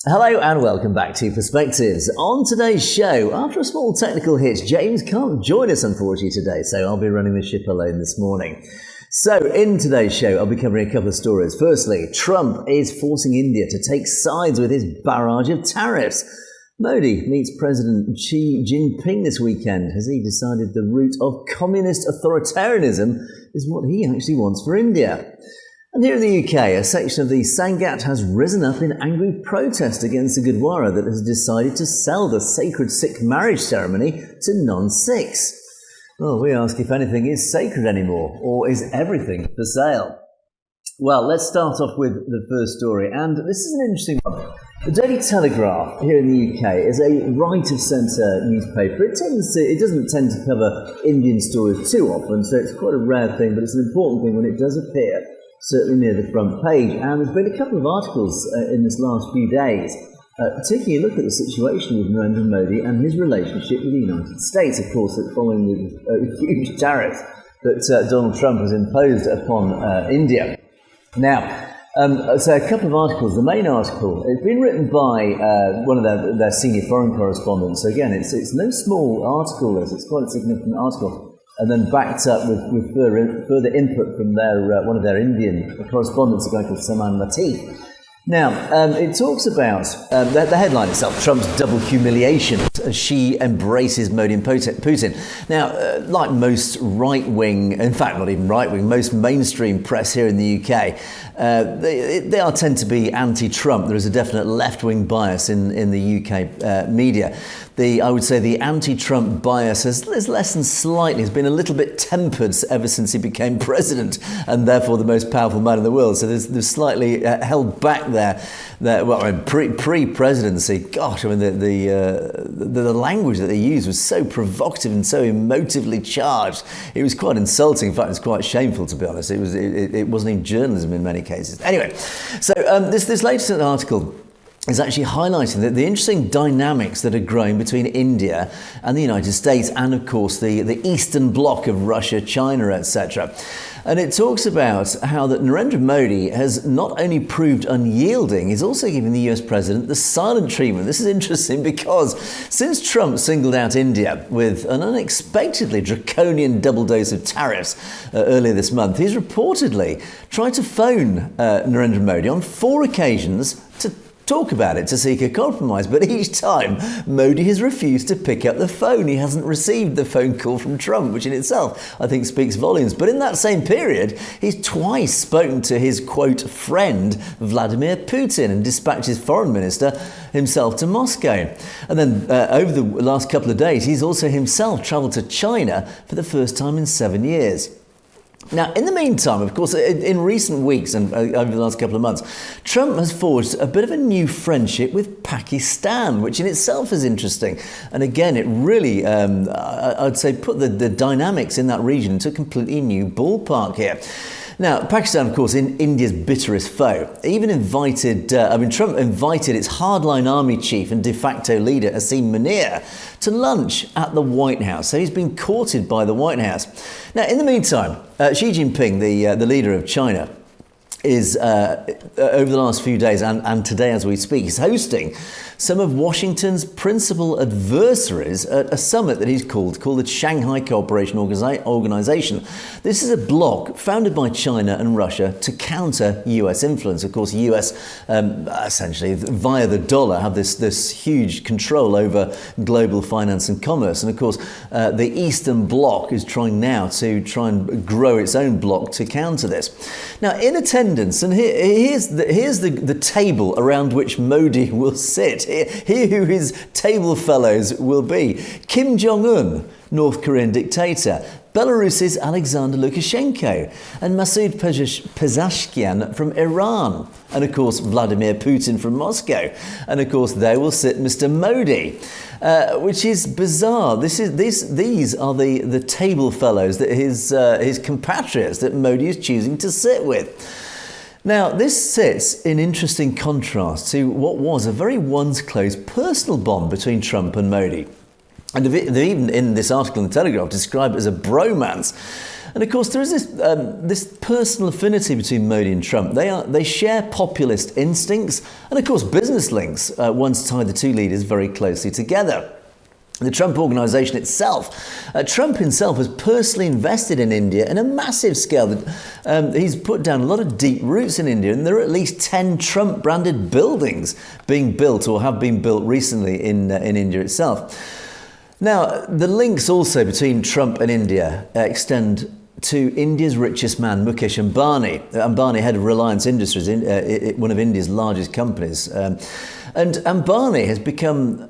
Hello and welcome back to Perspectives. On today's show, after a small technical hitch, James can't join us unfortunately today, so I'll be running the ship alone this morning. So in today's show, I'll be covering a couple of stories. Firstly, Trump is forcing India to take sides with his barrage of tariffs. Modi meets President Xi Jinping this weekend as he decided the route of communist authoritarianism is what he actually wants for India. And here in the UK, a section of the Sangat has risen up in angry protest against the Gurdwara that has decided to sell the sacred Sikh marriage ceremony to non-Sikhs. Well, we ask if anything is sacred anymore, or is everything for sale? Well, let's start off with the first story, and this is an interesting one. The Daily Telegraph here in the UK is a right-of-centre newspaper. It doesn't tend to cover Indian stories too often, so it's quite a rare thing, but it's an important thing when it does appear, certainly near the front page. And there's been a couple of articles in this last few days taking a look at the situation with Narendra Modi and his relationship with the United States, of course, following the huge tariffs that Donald Trump has imposed upon India. Now, so a couple of articles. The main article, it's been written by one of their senior foreign correspondents. So again, it's no small article, it's quite a significant article. And then backed up with further input from one of their Indian correspondents, a guy called Saman Latif. Now, it talks about the headline itself, Trump's double humiliation as Xi embraces Modi and Putin. Now, like most right-wing, in fact, not even right-wing, most mainstream press here in the UK, they tend to be anti-Trump. There is a definite left-wing bias in the UK media. I would say the anti-Trump bias has lessened slightly, has been a little bit tempered ever since he became president and therefore the most powerful man in the world. So there's slightly held back there. Pre-presidency, gosh, I mean the language that they used was so provocative and so emotively charged. It was quite insulting. In fact, it's quite shameful, to be honest. It wasn't even journalism in many cases. Anyway, so this latest article is actually highlighting the interesting dynamics that are growing between India and the United States and, of course, the Eastern Bloc of Russia, China, etc. And it talks about how that Narendra Modi has not only proved unyielding, he's also giving the US president the silent treatment. This is interesting because since Trump singled out India with an unexpectedly draconian double dose of tariffs earlier this month, he's reportedly tried to phone Narendra Modi on 4 occasions to talk about it, to seek a compromise, but each time Modi has refused to pick up the phone. He hasn't received the phone call from Trump, which in itself I think speaks volumes. But in that same period, he's twice spoken to his, quote, friend Vladimir Putin and dispatched his foreign minister himself to Moscow. And then over the last couple of days, he's also himself travelled to China for the first time in 7 years. Now, in the meantime, of course, in recent weeks and over the last couple of months, Trump has forged a bit of a new friendship with Pakistan, which in itself is interesting. And again, it really, I'd say, put the dynamics in that region into a completely new ballpark here. Now, Pakistan, of course, in India's bitterest foe, even Trump invited its hardline army chief and de facto leader, Asim Munir, to lunch at the White House. So he's been courted by the White House. Now, in the meantime, Xi Jinping, the leader of China, is over the last few days and today as we speak, is hosting some of Washington's principal adversaries at a summit that he's called the Shanghai Cooperation Organization. This is a bloc founded by China and Russia to counter US influence. Of course, US essentially via the dollar have this huge control over global finance and commerce. And of course, the Eastern Bloc is trying now to try and grow its own bloc to counter this. Now, in attendance, and here's the table around which Modi will sit. Here who his table fellows will be. Kim Jong-un, North Korean dictator. Belarus's Alexander Lukashenko. And Masoud Pezeshkian from Iran. And of course, Vladimir Putin from Moscow. And of course, there will sit Mr. Modi. Which is bizarre. These are the table fellows that his compatriots that Modi is choosing to sit with. Now, this sits in interesting contrast to what was a very once close personal bond between Trump and Modi. And they even in this article in the Telegraph describe it as a bromance. And of course, there is this personal affinity between Modi and Trump. They share populist instincts, and of course, business links once tied the two leaders very closely together. The Trump organisation itself, Trump himself has personally invested in India in a massive scale. He's put down a lot of deep roots in India, and there are at least 10 Trump-branded buildings being built or have been built recently in India itself. Now, the links also between Trump and India extend to India's richest man, Mukesh Ambani. Ambani, head of Reliance Industries, one of India's largest companies. And Ambani has become,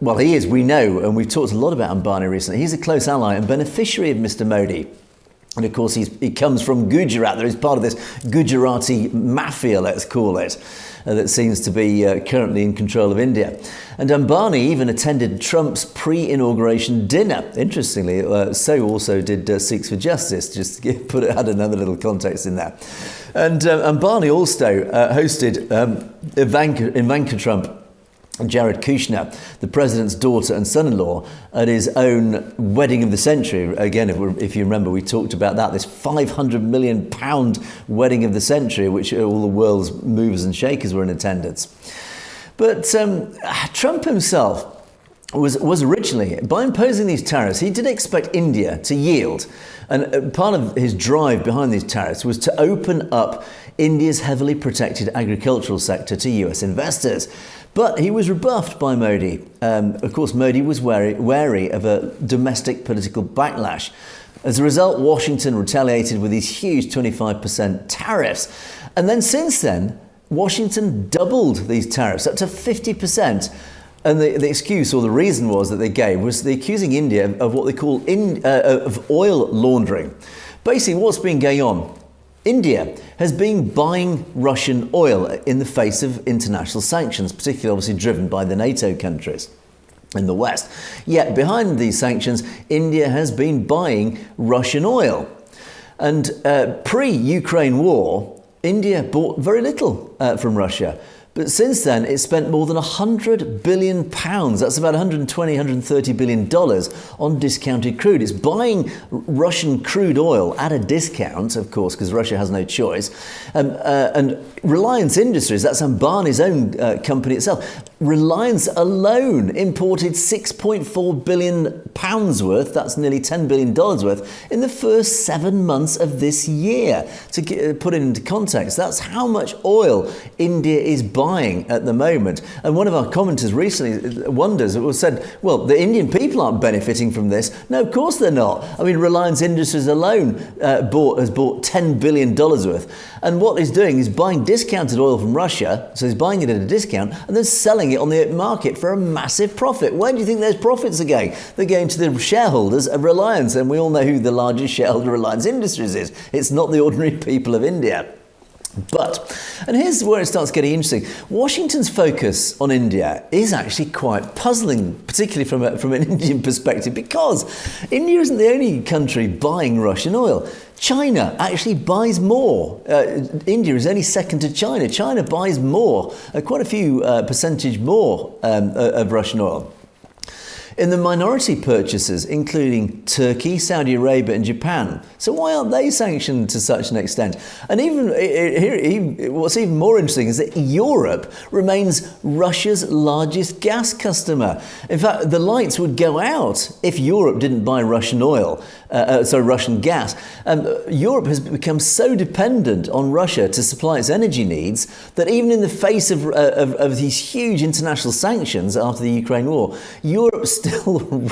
well, he is, we know, and we've talked a lot about Ambani recently. He's a close ally and beneficiary of Mr. Modi. And of course, he comes from Gujarat. There is part of this Gujarati mafia, let's call it, that seems to be currently in control of India. And Ambani even attended Trump's pre-inauguration dinner. Interestingly, so also did Sikhs for Justice, just to add another little context in there. And Ambani also hosted Ivanka Trump and Jared Cousineau, the president's daughter and son-in-law, at his own wedding of the century. Again, if you remember, we talked about that, this £500 million wedding of the century, which all the world's movers and shakers were in attendance. But Trump himself was originally, by imposing these tariffs, he did expect India to yield. And part of his drive behind these tariffs was to open up India's heavily protected agricultural sector to US investors. But he was rebuffed by Modi. Of course, Modi was wary of a domestic political backlash. As a result, Washington retaliated with these huge 25% tariffs. And then since then, Washington doubled these tariffs up to 50%. And the excuse or the reason was that they gave was they're accusing India of what they call of oil laundering. Basically, what's been going on? India has been buying Russian oil in the face of international sanctions, particularly obviously driven by the NATO countries in the West. Yet behind these sanctions, India has been buying Russian oil. And pre-Ukraine war, India bought very little from Russia. But since then, it's spent more than £100 billion, that's about $120, $130 billion on discounted crude. It's buying Russian crude oil at a discount, of course, because Russia has no choice. And Reliance Industries, that's Ambani's own company itself, Reliance alone imported £6.4 billion worth, that's nearly $10 billion worth, in the first 7 months of this year. To put it into context, that's how much oil India is buying at the moment. And one of our commenters recently said, well, the Indian people aren't benefiting from this. No, of course they're not. I mean, Reliance Industries alone has bought $10 billion worth. And what he's doing is buying discounted oil from Russia, so he's buying it at a discount, and then selling it on the market for a massive profit. Where do you think those profits are going? They're going to the shareholders of Reliance, and we all know who the largest shareholder of Reliance Industries is. It's not the ordinary people of India. But, and here's where it starts getting interesting, Washington's focus on India is actually quite puzzling, particularly from an Indian perspective, because India isn't the only country buying Russian oil. China actually buys more. India is only second to China. China buys more, quite a few percentage more of Russian oil. In the minority purchasers, including Turkey, Saudi Arabia and Japan. So why aren't they sanctioned to such an extent? And what's even more interesting is that Europe remains Russia's largest gas customer. In fact, the lights would go out if Europe didn't buy Russian oil, Russian gas. Europe has become so dependent on Russia to supply its energy needs that even in the face of these huge international sanctions after the Ukraine war, Europe still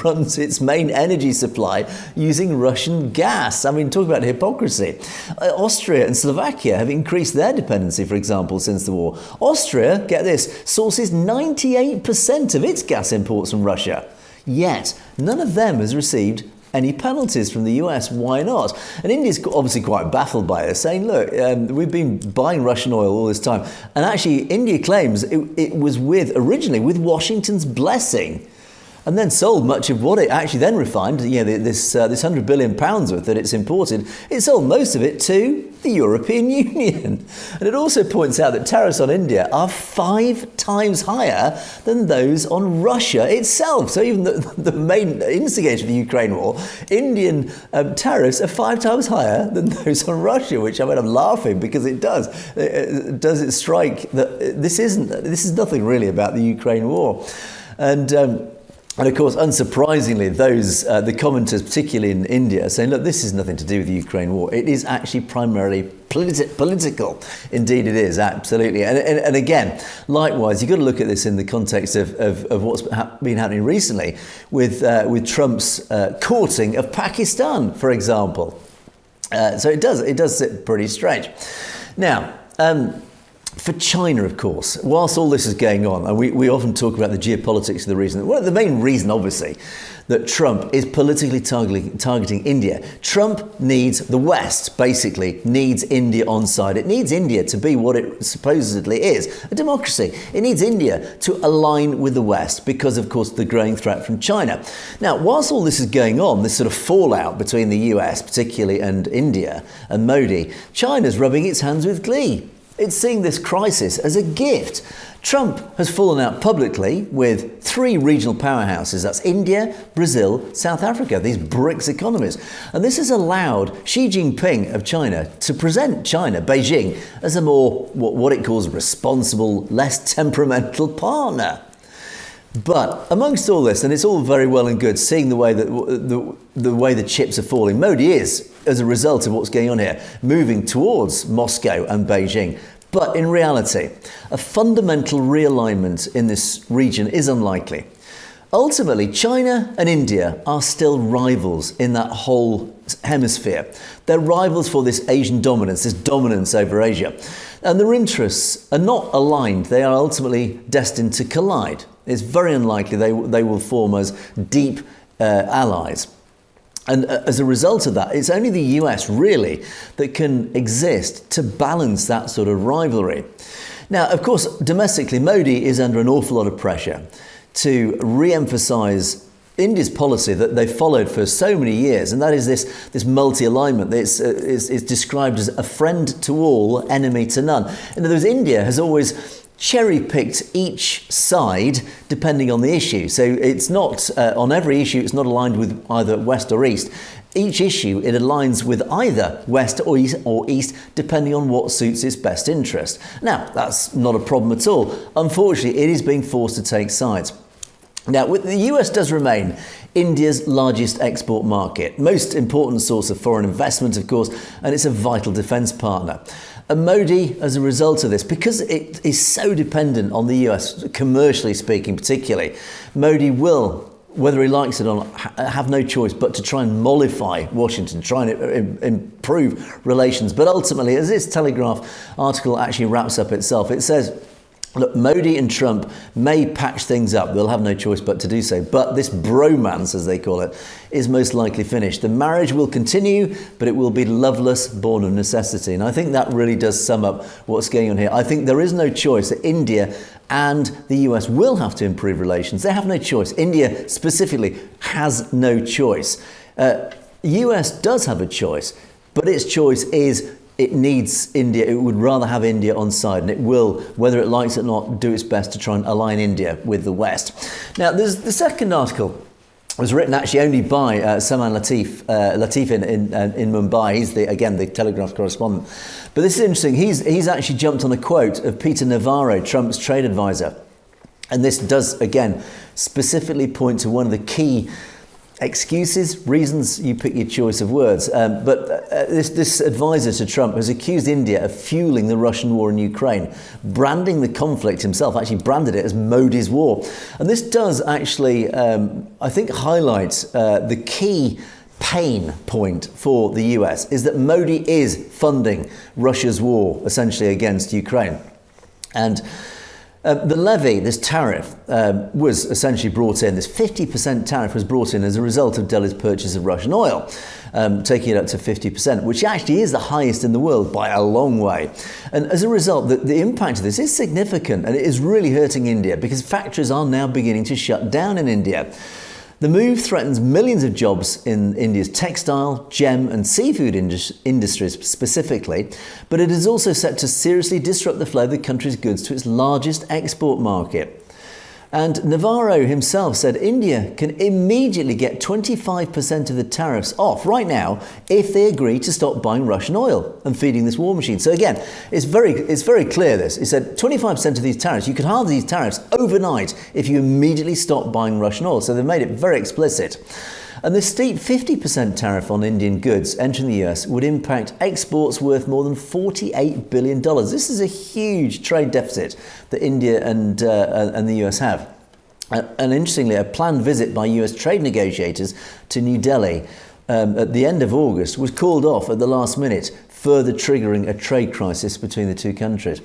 runs its main energy supply using Russian gas. I mean, talk about hypocrisy. Austria and Slovakia have increased their dependency, for example, since the war. Austria, get this, sources 98% of its gas imports from Russia. Yet, none of them has received any penalties from the US. Why not? And India's obviously quite baffled by this, saying, look, we've been buying Russian oil all this time. And actually, India claims it was originally with Washington's blessing. and then sold much of what it actually then refined, this £100 billion worth that it's imported, it sold most of it to the European Union. And it also points out that tariffs on India are 5 times higher than those on Russia itself. So even the main instigator of the Ukraine war, Indian tariffs are 5 times higher than those on Russia, which I'm laughing because it does. Does it strike that this is nothing really about the Ukraine war? And of course, unsurprisingly, the commenters, particularly in India, are saying, look, this is nothing to do with the Ukraine war. It is actually primarily political. Indeed, it is, absolutely. And again, likewise, you've got to look at this in the context of what's been happening recently with Trump's courting of Pakistan, for example. So it does sit pretty strange. Now, for China, of course, whilst all this is going on, and we often talk about the geopolitics of the reason, well, the main reason, obviously, that Trump is politically targeting India. Trump needs the West, basically, needs India on side. It needs India to be what it supposedly is, a democracy. It needs India to align with the West because, of course, the growing threat from China. Now, whilst all this is going on, this sort of fallout between the US, particularly, and India and Modi, China's rubbing its hands with glee. It's seeing this crisis as a gift. Trump has fallen out publicly with 3 regional powerhouses. That's India, Brazil, South Africa, these BRICS economies. And this has allowed Xi Jinping of China to present China, Beijing, as a more, what it calls, responsible, less temperamental partner. But amongst all this, and it's all very well and good, seeing the way that the way the chips are falling, Modi is, as a result of what's going on here, moving towards Moscow and Beijing. But in reality, a fundamental realignment in this region is unlikely. Ultimately, China and India are still rivals in that whole hemisphere. They're rivals for this Asian dominance, this dominance over Asia. And their interests are not aligned. They are ultimately destined to collide. It's very unlikely they will form as deep allies. And as a result of that, it's only the US really that can exist to balance that sort of rivalry. Now, of course, domestically, Modi is under an awful lot of pressure to re-emphasize India's policy that they followed for so many years, and that is this multi-alignment. It's described as a friend to all, enemy to none. In other words, India has always cherry-picked each side depending on the issue. So it's not, on every issue, it's not aligned with either West or East. Each issue, it aligns with either West or East, depending on what suits its best interest. Now, that's not a problem at all. Unfortunately, it is being forced to take sides. Now, the US does remain India's largest export market, most important source of foreign investment, of course, and it's a vital defence partner. And Modi, as a result of this, because it is so dependent on the US, commercially speaking particularly, Modi will, whether he likes it or not, have no choice but to try and mollify Washington, try and improve relations. But ultimately, as this Telegraph article actually wraps up itself, it says, look, Modi and Trump may patch things up. They'll have no choice but to do so. But this bromance, as they call it, is most likely finished. The marriage will continue, but it will be loveless, born of necessity. And I think that really does sum up what's going on here. I think there is no choice that India and the US will have to improve relations. They have no choice. India specifically has no choice. US does have a choice, but its choice is it needs India. It would rather have India on side, and it will, whether it likes it or not, do its best to try and align India with the West. Now, there's the second article was written actually only by Salman Latif in Mumbai. He's the Telegraph correspondent. But this is interesting. He's actually jumped on a quote of Peter Navarro, Trump's trade advisor, and this does again specifically point to one of the key reasons, you pick your choice of words. But this advisor to Trump has accused India of fueling the Russian war in Ukraine, branding the conflict himself, actually branded it as Modi's war. And this does actually, I think, highlight the key pain point for the US, is that Modi is funding Russia's war, essentially, against Ukraine. And The levy, this tariff, was essentially brought in. This 50% tariff was brought in as a result of Delhi's purchase of Russian oil, taking it up to 50%, which actually is the highest in the world by a long way. And as a result, the impact of this is significant, and it is really hurting India because factories are now beginning to shut down in India. The move threatens millions of jobs in India's textile, gem and seafood industries specifically, but it is also set to seriously disrupt the flow of the country's goods to its largest export market. And Navarro himself said India can immediately get 25% of the tariffs off right now if they agree to stop buying Russian oil and feeding this war machine. So again, it's very clear this. He said 25% of these tariffs, you could halve these tariffs overnight if you immediately stop buying Russian oil. So they've made it very explicit. And the steep 50% tariff on Indian goods entering the US would impact exports worth more than $48 billion. This is a huge trade deficit that India and the US have. And interestingly, a planned visit by US trade negotiators to New Delhi at the end of August was called off at the last minute, further triggering a trade crisis between the two countries.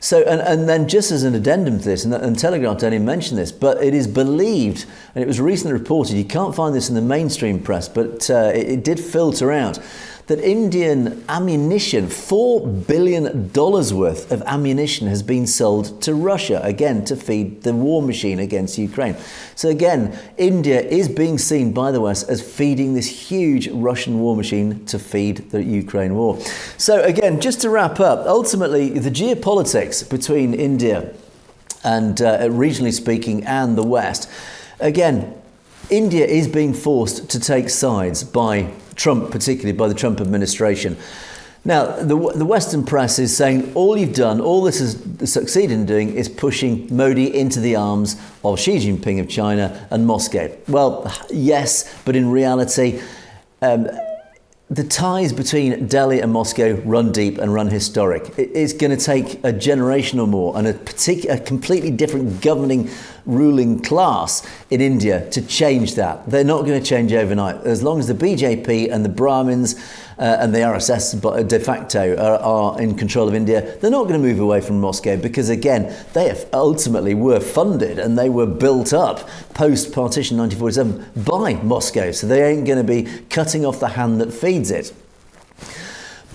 So, and then just as an addendum to this, and Telegraph don't even mention this, but it is believed, and it was recently reported, you can't find this in the mainstream press, but it did filter out, that Indian ammunition, $4 billion worth of ammunition has been sold to Russia, again, to feed the war machine against Ukraine. So again, India is being seen by the West as feeding this huge Russian war machine to feed the Ukraine war. So again, just to wrap up, ultimately, the geopolitics between India and, regionally speaking, and the West, again, India is being forced to take sides by Trump, particularly by the Trump administration. Now, the Western press is saying all you've done, all this has succeeded in doing is pushing Modi into the arms of Xi Jinping of China and Moscow. Well, yes, but in reality, the ties between Delhi and Moscow run deep and run historic. It's going to take a generation or more and a completely different governing ruling class in India to change that. They're not going to change overnight. As long as the BJP and the Brahmins and the RSS de facto are in control of India, they're not going to move away from Moscow because, again, they ultimately were funded and they were built up post-partition 1947 by Moscow. So they ain't going to be cutting off the hand that feeds it.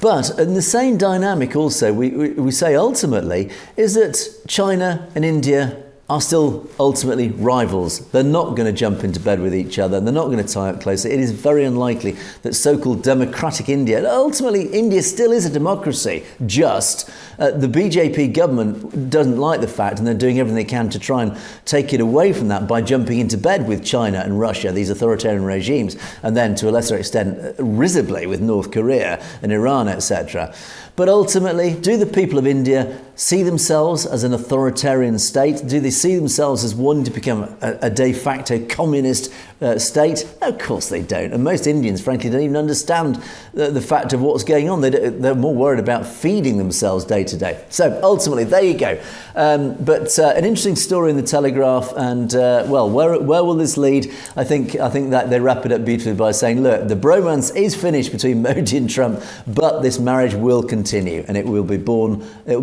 But in the same dynamic also, we say ultimately, is that China and India are still ultimately rivals. They're not going to jump into bed with each other. They're not going to tie up closer. It is very unlikely that so-called democratic India, and ultimately India still is a democracy, just the BJP government doesn't like the fact, and they're doing everything they can to try and take it away from that by jumping into bed with China and Russia, these authoritarian regimes, and then to a lesser extent risibly with North Korea and Iran, etc. But ultimately, do the people of India see themselves as an authoritarian state? Do they see themselves as wanting to become a de facto communist state? No, of course they don't. And most Indians, frankly, don't even understand the fact of what's going on. They're more worried about feeding themselves day to day. So ultimately, there you go. But an interesting story in the Telegraph. And well, where will this lead? I think that they wrap it up beautifully by saying, look, the bromance is finished between Modi and Trump, but this marriage will continue, and it will be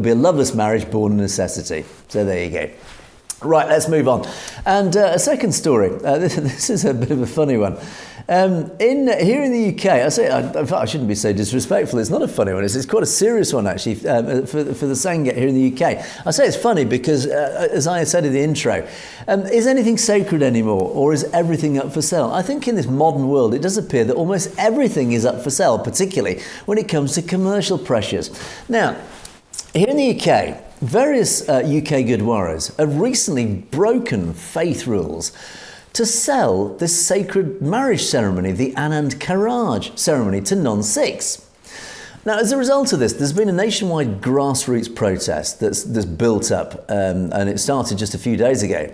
a loveless marriage born of necessity. So there you go. Right, let's move on. And a second story. This is a bit of a funny one. Here in the UK, I shouldn't be so disrespectful. It's not a funny one. It's quite a serious one, actually, for the Sangha here in the UK. I say it's funny because, as I said in the intro, is anything sacred anymore, or is everything up for sale? I think in this modern world, it does appear that almost everything is up for sale, particularly when it comes to commercial pressures. Now, here in the UK, various UK Gurdwaras have recently broken faith rules to sell this sacred marriage ceremony, the Anand Karaj ceremony, to non-Sikhs. Now, as a result of this, there's been a nationwide grassroots protest that's built up, and it started just a few days ago.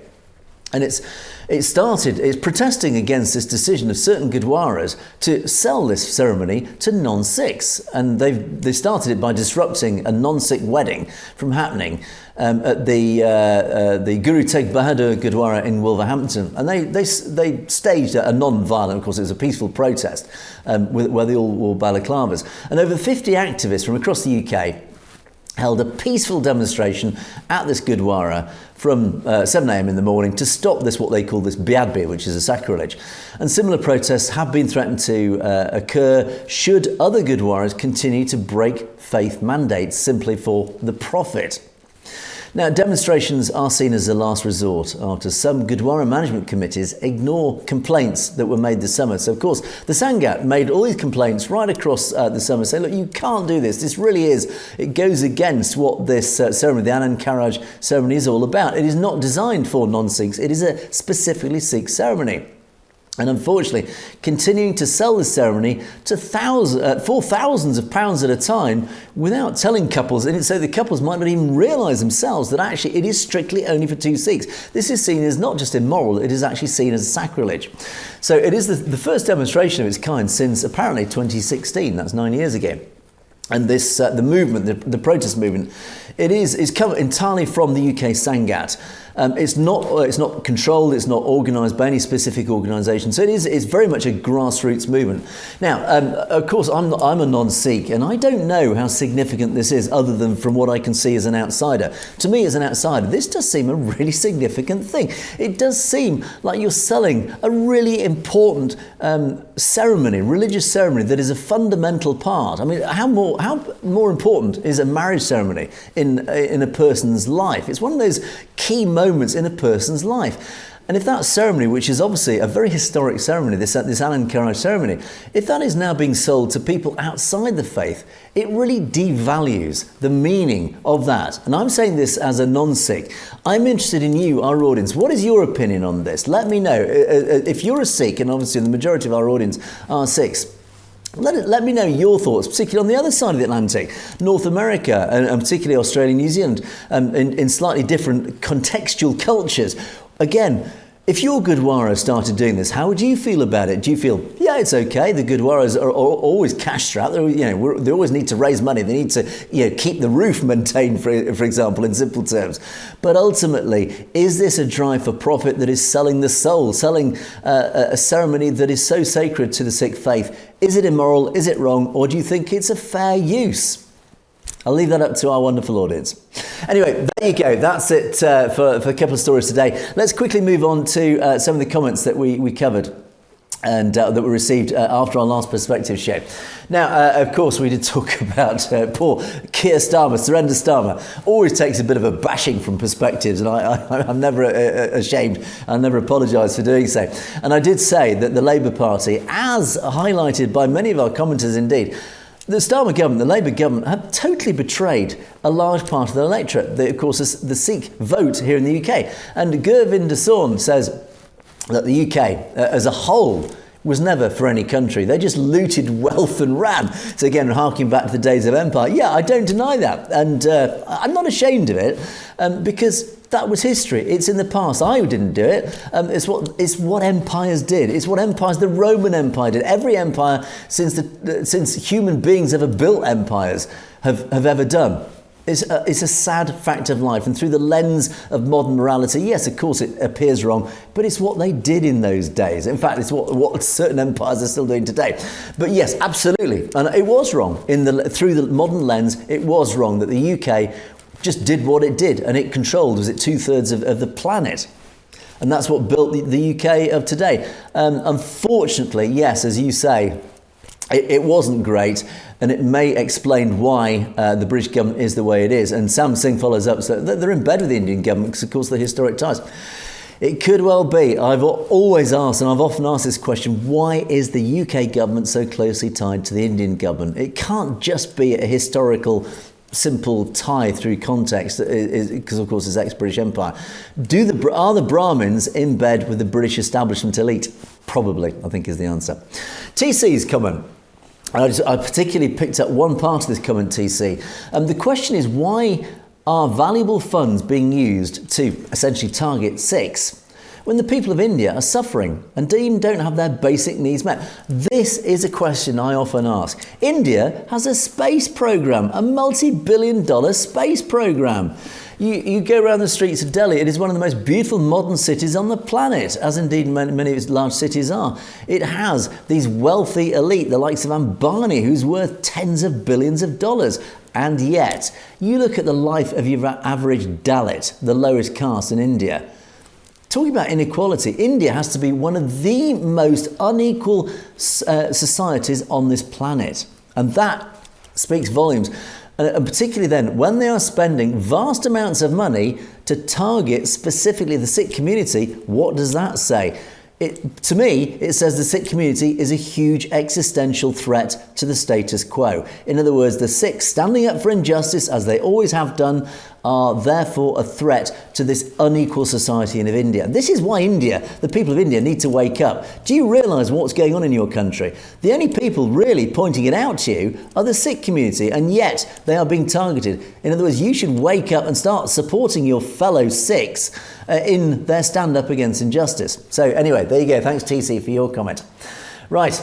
And it's protesting against this decision of certain Gurdwaras to sell this ceremony to non-Sikhs. And they started it by disrupting a non-Sikh wedding from happening at the Guru Tegh Bahadur Gurdwara in Wolverhampton. And they staged a non-violent, of course it was a peaceful protest, where they all wore balaclavas. And over 50 activists from across the UK held a peaceful demonstration at this Gurdwara from 7 a.m. in the morning to stop this, what they call this biadbi, which is a sacrilege. And similar protests have been threatened to occur should other Gurdwaras continue to break faith mandates simply for the profit. Now, demonstrations are seen as a last resort after some Gurdwara management committees ignore complaints that were made this summer. So, of course, the Sangat made all these complaints right across the summer, saying, look, you can't do this. This really it goes against what this ceremony, the Anand Karaj ceremony, is all about. It is not designed for non-Sikhs. It is a specifically Sikh ceremony. And unfortunately, continuing to sell this ceremony to for thousands of pounds at a time without telling couples, and so the couples might not even realise themselves that actually it is strictly only for two Sikhs. This is seen as not just immoral, it is actually seen as sacrilege. So it is the first demonstration of its kind since apparently 2016, that's 9 years ago. And this, the movement, the protest movement, is come entirely from the UK Sangat. It's not controlled, it's not organised by any specific organisation. So it's very much a grassroots movement. Now, of course, I'm a non-Sikh, and I don't know how significant this is other than from what I can see as an outsider. To me, as an outsider, this does seem a really significant thing. It does seem like you're selling a really important ceremony, religious ceremony that is a fundamental part. I mean, how more important is a marriage ceremony in a person's life? It's one of those key moments in a person's life. And if that ceremony, which is obviously a very historic ceremony, this Anand Karaj ceremony, if that is now being sold to people outside the faith, it really devalues the meaning of that. And I'm saying this as a non-Sikh. I'm interested in you, our audience. What is your opinion on this? Let me know. If you're a Sikh, and obviously the majority of our audience are Sikhs, let me know your thoughts, particularly on the other side of the Atlantic, North America, and particularly Australia and New Zealand, in slightly different contextual cultures. Again, if your Gurdwara started doing this, how would you feel about it? Do you feel, yeah, it's okay, the Gurdwaras are always cash-strapped, they always need to raise money, they need to keep the roof maintained, for example, in simple terms. But ultimately, is this a drive for profit that is selling the soul, selling a ceremony that is so sacred to the Sikh faith? Is it immoral? Is it wrong? Or do you think it's a fair use? I'll leave that up to our wonderful audience. Anyway, there you go. That's it for a couple of stories today. Let's quickly move on to some of the comments that we covered and that were received after our last Perspective show. Now, of course, we did talk about poor Keir Starmer, Surrender Starmer. Always takes a bit of a bashing from Perspectives, and I'm never ashamed. I'll never apologise for doing so. And I did say that the Labour Party, as highlighted by many of our commenters indeed, the Starmer government, the Labour government, have totally betrayed a large part of the electorate. Of course, the Sikh vote here in the UK. And Gurvinder Singh says that the UK as a whole was never for any country. They just looted wealth and ran. So again, harking back to the days of empire. Yeah, I don't deny that. And I'm not ashamed of it because that was history. It's in the past. I didn't do it. It's what empires did. It's what empires, the Roman Empire did. Every empire since human beings ever built empires have ever done. It's a sad fact of life. And through the lens of modern morality, yes, of course it appears wrong, but it's what they did in those days. In fact, it's what certain empires are still doing today. But yes, absolutely. And it was wrong. Through the modern lens, it was wrong that the UK just did what it did, and it controlled, was it 2/3 of the planet? And that's what built the UK of today. Unfortunately, yes, as you say, it wasn't great, and it may explain why the British government is the way it is. And Sam Singh follows up, so they're in bed with the Indian government because, of course, the historic ties. It could well be. I've always asked, and I've often asked this question, why is the UK government so closely tied to the Indian government? It can't just be a historical simple tie through context, because of course it's ex-British Empire. Are the Brahmins in bed with the British establishment elite? Probably, I think is the answer. TC's comment. I particularly picked up one part of this comment, TC. The question is, why are valuable funds being used to essentially target Sikhs when the people of India are suffering and even don't have their basic needs met? This is a question I often ask. India has a space program, a multi-billion-dollar space program. You go around the streets of Delhi, it is one of the most beautiful modern cities on the planet, as indeed many of its large cities are. It has these wealthy elite, the likes of Ambani, who's worth tens of billions of dollars. And yet, you look at the life of your average Dalit, the lowest caste in India. Talking about inequality, India has to be one of the most unequal societies on this planet. And that speaks volumes. And particularly then, when they are spending vast amounts of money to target specifically the Sikh community, what does that say? To me, it says the Sikh community is a huge existential threat to the status quo. In other words, the Sikhs standing up for injustice, as they always have done, are therefore a threat to this unequal society of India. This is why India, the people of India, need to wake up. Do you realise what's going on in your country? The only people really pointing it out to you are the Sikh community, and yet they are being targeted. In other words, you should wake up and start supporting your fellow Sikhs in their stand-up against injustice. So anyway, there you go. Thanks, TC, for your comment. Right.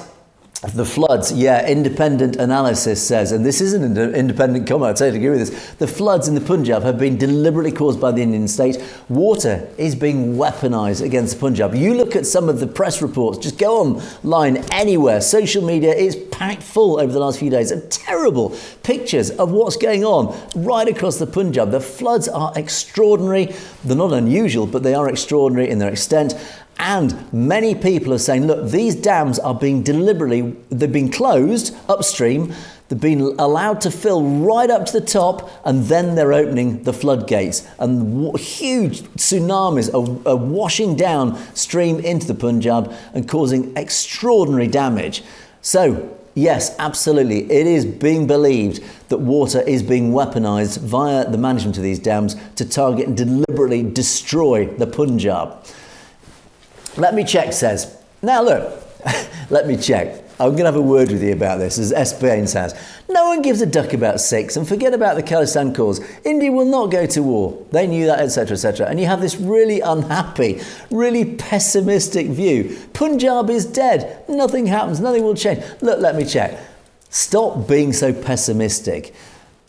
The floods, independent analysis says, and this isn't an independent comment, I totally agree with this, the floods in the Punjab have been deliberately caused by the Indian state. Water is being weaponised against the Punjab. You look at some of the press reports, just go online anywhere, social media is packed full over the last few days of terrible pictures of what's going on right across the Punjab. The floods are extraordinary. They're not unusual, but they are extraordinary in their extent. And many people are saying, look, these dams are being they've been closed upstream, they've been allowed to fill right up to the top, and then they're opening the floodgates. And huge tsunamis are washing downstream into the Punjab and causing extraordinary damage. So, yes, absolutely, it is being believed that water is being weaponised via the management of these dams to target and deliberately destroy the Punjab. Let me check says, now look, let me check. I'm going to have a word with you about this, as S. Baines has. No one gives a duck about Sikhs, and forget about the Khalistan cause. India will not go to war. They knew that, etc., etc. And you have this really unhappy, really pessimistic view. Punjab is dead. Nothing happens. Nothing will change. Look, let me check. Stop being so pessimistic.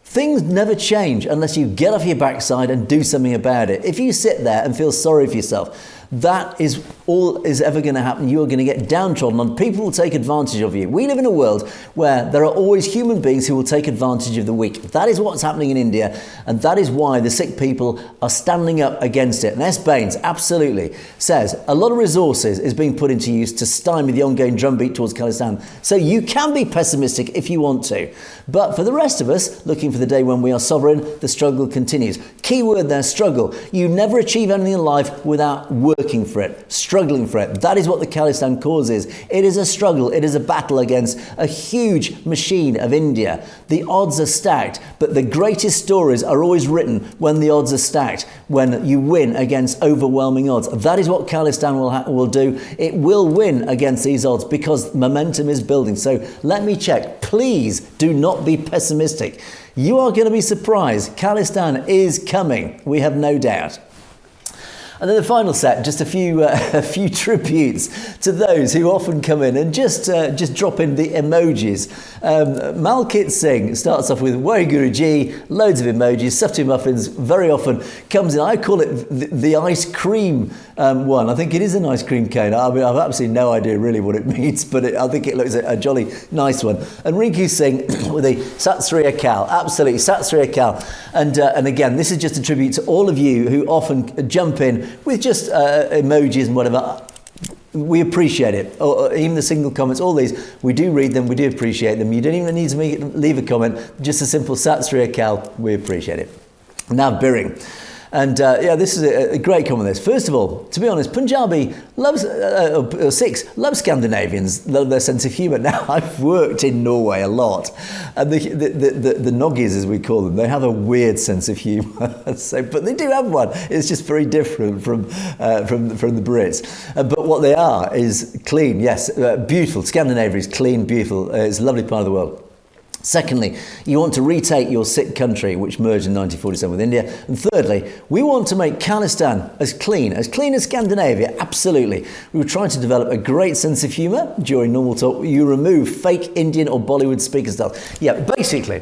Things never change unless you get off your backside and do something about it. If you sit there and feel sorry for yourself, that is all is ever going to happen. You are going to get downtrodden on. People will take advantage of you. We live in a world where there are always human beings who will take advantage of the weak. That is what's happening in India, and that is why the Sikh people are standing up against it. And S. Baines absolutely says a lot of resources is being put into use to stymie the ongoing drumbeat towards Khalistan. So you can be pessimistic if you want to. But for the rest of us, looking for the day when we are sovereign, the struggle continues. Keyword there, struggle. You never achieve anything in life without working for it, struggling for it. That is what the Khalistan cause is. It is a struggle. It is a battle against a huge machine of India. The odds are stacked, but the greatest stories are always written when the odds are stacked, when you win against overwhelming odds. That is what Khalistan will do. It will win against these odds because momentum is building. So let me check. Please do not be pessimistic. You are going to be surprised. Khalistan is coming. We have no doubt. And then the final set, just a few tributes to those who often come in and just drop in the emojis. Malkit Singh starts off with Waheguru Ji, loads of emojis, stuffed to muffins, very often comes in. I call it the ice cream one. I think it is an ice cream cone. I mean, I've absolutely no idea really what it means, but I think it looks a jolly nice one. And Rinku Singh with the Sat Sri Akal, absolutely, Sat Sri Akal. And again, this is just a tribute to all of you who often jump in with just emojis and whatever. We appreciate it. Or even the single comments, all these, we do read them, we do appreciate them. You don't even need to leave a comment, just a simple Sat Sri Akal, we appreciate it. Now, Birring. And this is a great comment. This, first of all, to be honest, Punjabi loves Sikhs love Scandinavians, love their sense of humour. Now, I've worked in Norway a lot, and the Noggies, as we call them, they have a weird sense of humour. But they do have one. It's just very different from the Brits. But what they are is clean. Yes, beautiful. Scandinavia is clean, beautiful. It's a lovely part of the world. Secondly, you want to retake your Sikh country, which merged in 1947 with India. And thirdly, we want to make Khalistan as clean as Scandinavia, absolutely. We were trying to develop a great sense of humour during normal talk. You remove fake Indian or Bollywood speaker stuff. Yeah, basically,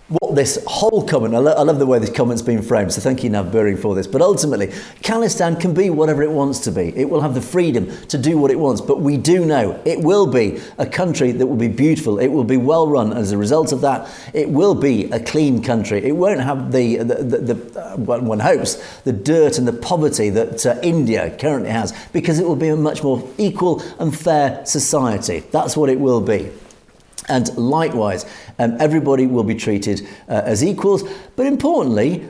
what this whole comment, I love the way this comment's been framed, so thank you, Nav Buring, for this. But ultimately, Khalistan can be whatever it wants to be. It will have the freedom to do what it wants. But we do know it will be a country that will be beautiful. It will be well run. As a result of that, it will be a clean country. It won't have one hopes, the dirt and the poverty that India currently has, because it will be a much more equal and fair society. That's what it will be. And likewise, everybody will be treated as equals. But importantly,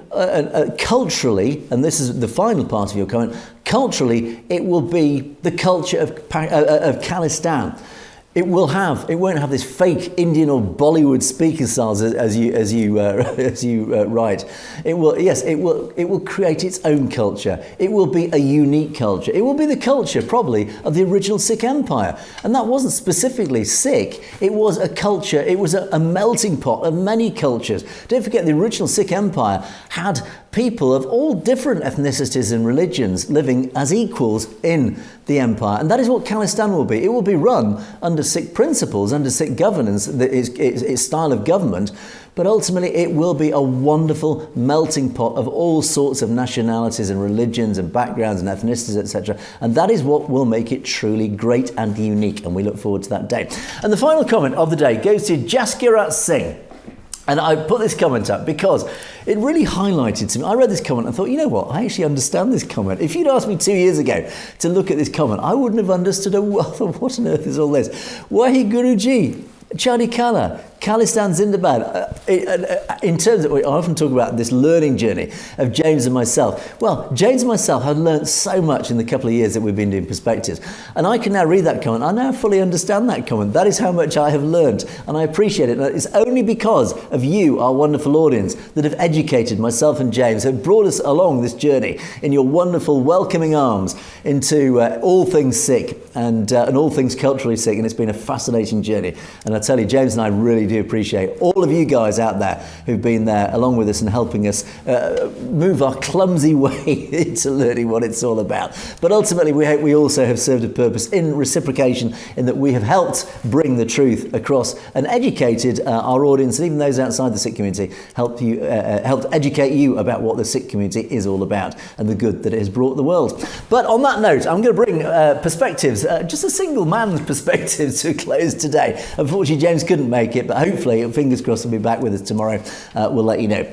culturally, and this is the final part of your comment, culturally, it will be the culture of Khalistan. It won't have this fake Indian or Bollywood speaking styles as you write. It will create its own culture. It will be a unique culture. It will be the culture probably of the original Sikh Empire, and that wasn't specifically Sikh. It was a culture. It was a melting pot of many cultures. Don't forget, the original Sikh Empire had people of all different ethnicities and religions living as equals in the empire. And that is what Khalistan will be. It will be run under Sikh principles, under Sikh governance, its style of government, but ultimately it will be a wonderful melting pot of all sorts of nationalities and religions and backgrounds and ethnicities, etc. And that is what will make it truly great and unique, and we look forward to that day. And the final comment of the day goes to Jaskirat Singh. And I put this comment up because it really highlighted to me. I read this comment and thought, you know what, I actually understand this comment. If you'd asked me 2 years ago to look at this comment, I wouldn't have understood what on earth is all this. Wahi Guruji, Chadi Kala, Khalistan Zindabad. In terms of, I often talk about this learning journey of James and myself. Well, James and myself have learnt so much in the couple of years that we've been doing Perspectives. And I can now read that comment. I now fully understand that comment. That is how much I have learnt, and I appreciate it. And it's only because of you, our wonderful audience, that have educated myself and James, have brought us along this journey in your wonderful welcoming arms into all things Sikh and all things culturally Sikh. And it's been a fascinating journey. And I tell you, James and I really do appreciate all of you guys out there who've been there along with us and helping us move our clumsy way into learning what it's all about. But ultimately, we hope we also have served a purpose in reciprocation, in that we have helped bring the truth across and educated our audience, and even those outside the Sikh community, helped educate you about what the Sikh community is all about and the good that it has brought the world. But on that note, I'm going to bring Perspectives, just a single man's perspective, to a close today. Unfortunately, James couldn't make it, but hopefully, fingers crossed, he'll be back with us tomorrow. We'll let you know.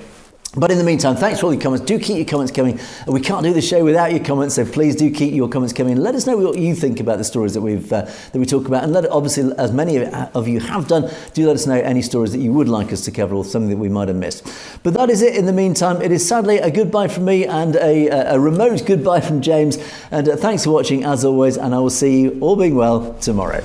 But in the meantime, thanks for all your comments. Do keep your comments coming. We can't do the show without your comments, so please do keep your comments coming. Let us know what you think about the stories that we talk about, and obviously, as many of you have done, do let us know any stories that you would like us to cover or something that we might have missed. But that is it. In the meantime, it is sadly a goodbye from me and a remote goodbye from James. And thanks for watching as always, and I will see you, all being well, tomorrow.